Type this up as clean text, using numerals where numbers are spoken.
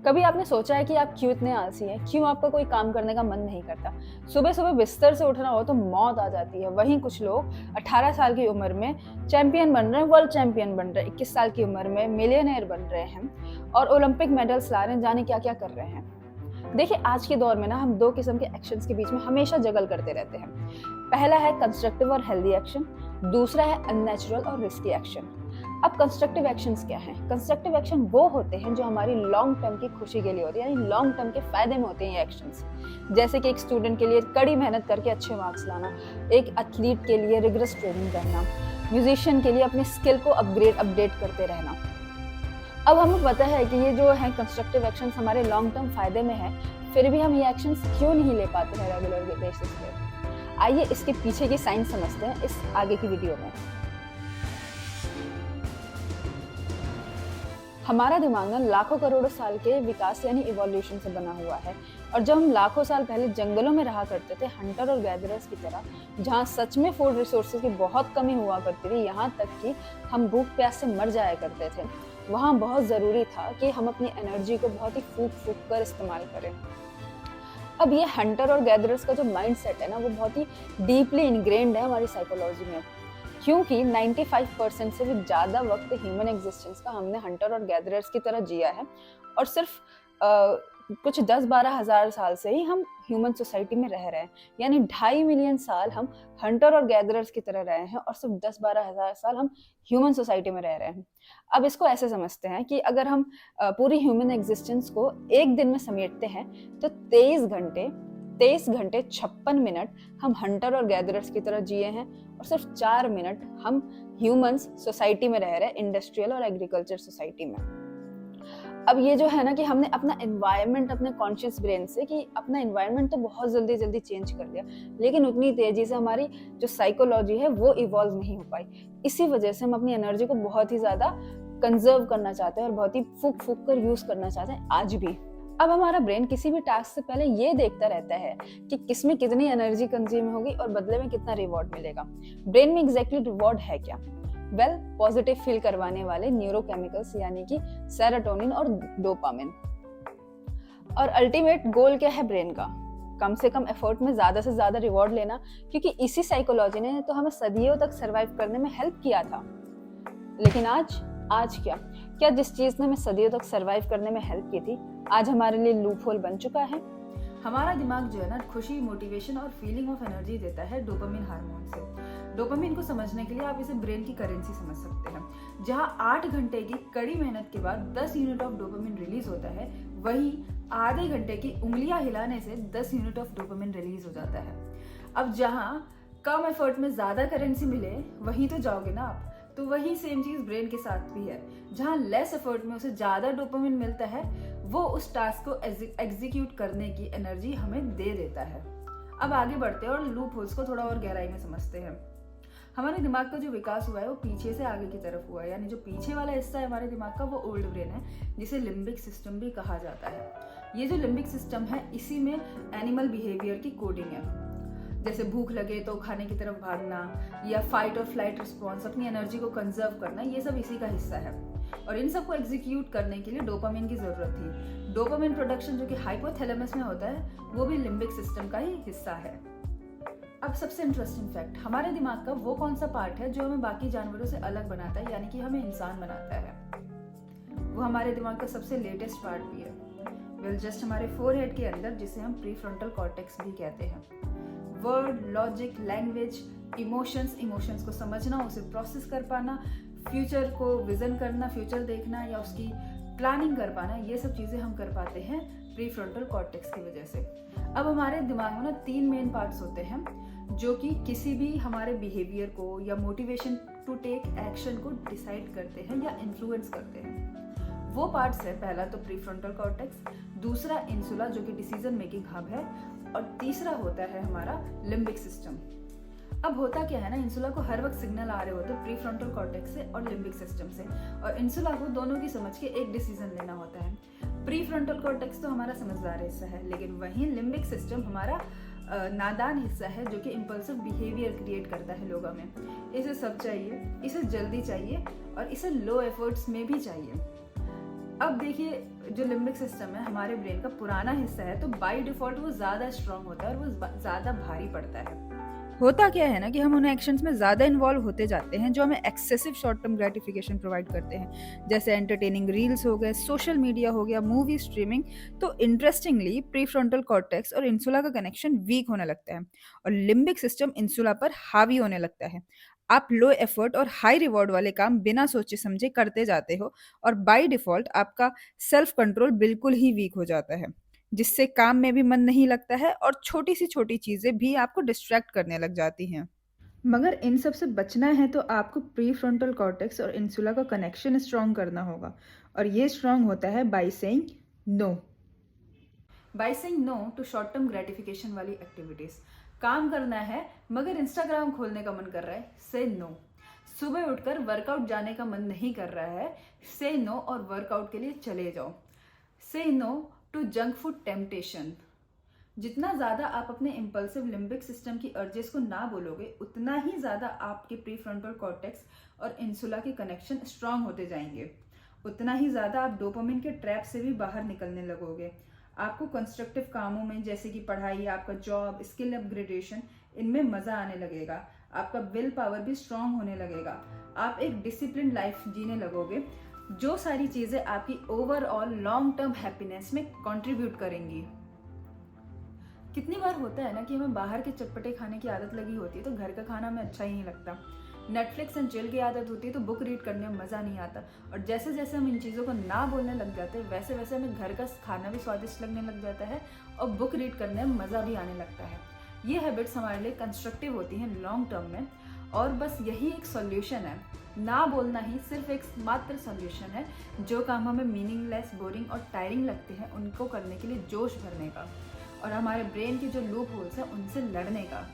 कभी आपने सोचा है कि आप क्यों इतने आलसी हैं? क्यों आपका कोई काम करने का मन नहीं करता? सुबह-सुबह बिस्तर से उठना हो तो मौत आ जाती है। वहीं कुछ लोग 18 साल की उम्र में चैंपियन बन रहे हैं, वर्ल्ड चैंपियन बन रहे हैं, 21 साल की उम्र में मिलियनेयर बन रहे हैं और ओलंपिक मेडल्स ला रहे हैं, जाने क्या-क्या कर रहे हैं। देखिए, आज के दौर में ना हम 2 किस्म के एक्शंस के बीच में हमेशा जगल करते रहते हैं। पहला है कंस्ट्रक्टिव और हेल्दी एक्शन, दूसरा है अननेचुरल और रिस्की एक्शन। अब कंस्ट्रक्टिव एक्शंस क्या हैं? कंस्ट्रक्टिव एक्शन वो होते हैं जो हमारी लॉन्ग टर्म की खुशी के लिए होती है, यानी लॉन्ग टर्म के फायदे में होते हैं ये एक्शंस। जैसे कि एक स्टूडेंट के लिए कड़ी मेहनत करके अच्छे मार्क्स लाना, एक एथलीट के लिए रिगरस ट्रेनिंग करना, म्यूजिशियन के लिए अपनी स्किल को अपडेट करते रहना। अब हमें पता है कि ये जो है कंस्ट्रक्टिव एक्शंस हमारे लॉन्ग टर्म फायदे में है, फिर भी हम ये एक्शंस क्यों नहीं ले पाते हैं रेगुलर बेसिस पे? आइए इसके पीछे की साइंस समझते हैं इस आगे की वीडियो में। हमारा दिमाग ना लाखों करोड़ों साल के विकास यानी इवोल्यूशन से बना हुआ है। और जब हम लाखों साल पहले जंगलों में रहा करते थे हंटर और गैदरर्स की तरह, जहाँ सच में फूड रिसोर्सेज की बहुत कमी हुआ करती थी, यहाँ तक कि हम भूख प्यास से मर जाया करते थे, वहाँ बहुत ज़रूरी था कि हम अपनी एनर्जी को बहुत ही फूक फूक कर इस्तेमाल करें। अब ये हंटर और गैदरर्स का जो माइंड सेट है ना, वो बहुत ही डीपली इनग्रेन्ड है हमारी साइकोलॉजी में, क्योंकि 95% से भी ज़्यादा वक्त ह्यूमन एग्जिस्टेंस का हमने हंटर और गैदरर्स की तरह जिया है और सिर्फ कुछ 10-12 हज़ार साल से ही हम ह्यूमन सोसाइटी में रह रहे हैं, यानी 2.5 मिलियन साल हम हंटर और गैदरर्स की तरह रहे हैं और सिर्फ 10-12 हज़ार साल हम ह्यूमन सोसाइटी में रह रहे हैं। अब इसको ऐसे समझते हैं कि अगर हम पूरी ह्यूमन एग्जिस्टेंस को एक दिन में समेटते हैं तो 23 घंटे 56 मिनट हम हंटर और गैदरर्स की तरह जिए हैं और सिर्फ 4 मिनट हम ह्यूमंस सोसाइटी में रह रहे हैं, इंडस्ट्रियल और एग्रीकल्चर सोसाइटी में। अब ये जो है ना कि हमने अपना एनवायरनमेंट अपने कॉन्शियस ब्रेन से कि अपना एनवायरनमेंट तो बहुत जल्दी चेंज कर लिया, लेकिन उतनी तेजी से हमारी जो साइकोलॉजी है वो इवॉल्व नहीं हो पाई। इसी वजह से हम अपनी एनर्जी को बहुत ही ज्यादा कंजर्व करना चाहते हैं और बहुत ही फूक फूक कर यूज करना चाहते हैं आज भी। अब हमारा ब्रेन किसी भी टास्क से पहले ये देखता रहता है कि किसमें कितनी एनर्जी कंज्यूम होगी और बदले में कितना रिवॉर्ड मिलेगा। ब्रेन में एग्जैक्टली रिवॉर्ड है क्या? वेल, पॉजिटिव फील करवाने वाले न्यूरोकेमिकल्स यानी कि सेरोटोनिन और डोपामिन। और अल्टीमेट गोल क्या है ब्रेन का? कम से कम एफर्ट में ज्यादा से ज्यादा रिवॉर्ड लेना, क्योंकि इसी साइकोलॉजी ने तो हमें सदियों तक सरवाइव करने में हेल्प किया था। लेकिन आज क्या जिस चीज ने हमें सदियों तक सरवाइव करने में हेल्प की थी, आज हमारे लिए लूप होल बन चुका है। हमारा दिमाग जो है ना, खुशी, मोटिवेशन और फीलिंग ऑफ एनर्जी देता है डोपामिन हार्मोन से। डोपामिन को समझने के लिए आप इसे ब्रेन की करेंसी समझ सकते हैं। जहां 8 घंटे की कड़ी मेहनत के बाद 10 यूनिट ऑफ डोपामिन रिलीज होता है, वहीं आधे घंटे की उंगलियां हिलाने से 10 यूनिट ऑफ डोपामिन रिलीज हो जाता है। अब जहां कम एफर्ट में ज्यादा करेंसी मिले, वहीं तो जाओगे ना आप। तो वही सेम चीज ब्रेन के साथ भी है। जहां लेस एफर्ट में उसे ज्यादा डोपामिन मिलता है, वो उस टास्क को एग्जीक्यूट करने की एनर्जी हमें दे देता है। अब आगे बढ़ते हैं और लूप होल्स को थोड़ा और गहराई में समझते हैं। हमारे दिमाग का जो विकास हुआ है वो पीछे से आगे की तरफ हुआ है, यानी जो पीछे वाला हिस्सा है हमारे दिमाग का वो ओल्ड ब्रेन है, जिसे लिम्बिक सिस्टम भी कहा जाता है। ये जो लिम्बिक सिस्टम है, इसी में एनिमल बिहेवियर की कोडिंग है। जैसे भूख लगे तो खाने की तरफ भागना या फाइट और फ्लाइट रिस्पॉन्स, अपनी एनर्जी को कंजर्व करना, ये सब इसी का हिस्सा है। और इन सबको एग्जीक्यूट करने के लिए डोपामिन की जरूरत थी। डोपामिन प्रोडक्शन जो कि हाइपोथैलेमस में होता है, वो भी लिम्बिक सिस्टम का ही हिस्सा है। अब सबसे इंटरेस्टिंग फैक्ट, हमारे दिमाग का वो कौन सा पार्ट है जो हमें बाकी जानवरों से अलग बनाता है, यानी कि हमें इंसान बनाता है? वो हमारे दिमाग का सबसे लेटेस्ट पार्ट भी है। वेल, जस्ट हमारे फोरहेड के अंदर, जिसे हम प्रीफ्रंटल कॉर्टेक्स भी कहते हैं। वर्ड, लॉजिक, लैंग्वेज, इमोशंस को समझना, उसे प्रोसेस कर पाना, फ्यूचर को विजन करना, फ्यूचर देखना या उसकी प्लानिंग कर पाना, ये सब चीजें हम कर पाते हैं प्रीफ्रंटल कॉर्टेक्स की वजह से। अब हमारे दिमाग में ना 3 मेन पार्ट्स होते हैं जो कि किसी भी हमारे बिहेवियर को या मोटिवेशन टू टेक एक्शन को डिसाइड करते हैं या इन्फ्लुएंस करते हैं। वो पार्ट्स है, पहला तो प्रीफ्रंटल कॉर्टेक्स, दूसरा इंसुला जो कि डिसीजन मेकिंग हब है, और तीसरा होता है हमारा लिम्बिक सिस्टम। अब होता क्या है ना, इंसुला को हर वक्त सिग्नल आ रहे होते हैं प्रीफ्रंटल कॉर्टेक्स से और लिम्बिक सिस्टम से, और इंसुला को दोनों की समझ के एक डिसीजन लेना होता है। प्रीफ्रंटल कॉर्टेक्स तो हमारा समझदार हिस्सा है, लेकिन वहीं लिम्बिक सिस्टम हमारा नादान हिस्सा है, जो कि इम्पल्सिव बिहेवियर क्रिएट करता है लोगों में। इसे सब चाहिए, इसे जल्दी चाहिए और इसे लो एफर्ट्स में भी चाहिए। अब देखिए, जो लिम्बिक सिस्टम है हमारे ब्रेन का पुराना हिस्सा है, तो बाय डिफॉल्ट वो ज़्यादा स्ट्रांग होता है और वो ज़्यादा भारी पड़ता है। होता क्या है ना कि हम उन एक्शंस में ज़्यादा इन्वॉल्व होते जाते हैं जो हमें excessive short term gratification provide करते हैं, जैसे एंटरटेनिंग रील्स हो गए, सोशल मीडिया हो गया, मूवी स्ट्रीमिंग। तो इंटरेस्टिंगली प्रीफ्रंटल कॉर्टेक्स और इंसुला का कनेक्शन वीक होने लगता है और लिम्बिक सिस्टम इंसुला पर हावी होने लगता है। आप लो एफर्ट और हाई रिवॉर्ड वाले काम बिना सोचे समझे करते जाते हो और बाय डिफॉल्ट आपका सेल्फ कंट्रोल बिल्कुल ही वीक हो जाता है, जिससे काम में भी मन नहीं लगता है और छोटी सी छोटी चीज़ें भी आपको डिस्ट्रैक्ट करने लग जाती हैं। मगर इन सब से बचना है तो आपको प्रीफ्रंटल कॉर्टेक्स और इंसुला का कनेक्शन स्ट्रॉन्ग करना होगा, और ये स्ट्रॉन्ग होता है by saying no. By saying no to short term gratification वाली एक्टिविटीज। काम करना है मगर इंस्टाग्राम खोलने का मन कर रहा है, से नो। सुबह उठकर वर्कआउट जाने का मन नहीं कर रहा है, से नो और वर्कआउट के लिए चले जाओ। Say no to junk food temptation. जितना ज़्यादा आप अपने इम्पल्सिव लिम्बिक सिस्टम की अर्जेस को ना बोलोगे, उतना ही ज़्यादा आपके प्रीफ्रंटल कॉर्टेक्स और इंसुला के कनेक्शन स्ट्रांग होते जाएंगे। उतना ही ज़्यादा आप डोपामिन के ट्रैप से भी बाहर निकलने लगोगे। आपको कंस्ट्रक्टिव कामों में, जैसे कि पढ़ाई, आपका जॉब, स्किल अपग्रेडेशन, इनमें मज़ा आने लगेगा। आपका विल पावर भी स्ट्रांग होने लगेगा। आप एक डिसिप्लिन लाइफ जीने लगोगे। जो सारी चीज़ें आपकी ओवरऑल लॉन्ग टर्म हैप्पीनेस में कंट्रीब्यूट करेंगी। कितनी बार होता है ना कि हमें बाहर के चटपटे खाने की आदत लगी होती है तो घर का खाना हमें अच्छा ही नहीं लगता। नेटफ्लिक्स एंड चिल की आदत होती है तो बुक रीड करने में मज़ा नहीं आता। और जैसे जैसे हम इन चीज़ों को ना बोलने लग जाते हैं, वैसे वैसे हमें घर का खाना भी स्वादिष्ट लगने लग जाता है और बुक रीड करने में मज़ा भी आने लगता है। ये हैबिट्स हमारे लिए कंस्ट्रक्टिव होती हैं लॉन्ग टर्म में, और बस यही एक सॉल्यूशन है। ना बोलना ही सिर्फ एक मात्र सॉल्यूशन है, जो काम हमें मीनिंगलेस, बोरिंग और टायरिंग लगते हैं उनको करने के लिए जोश भरने का और हमारे ब्रेन के जो लूप होल्स हैं उनसे लड़ने का।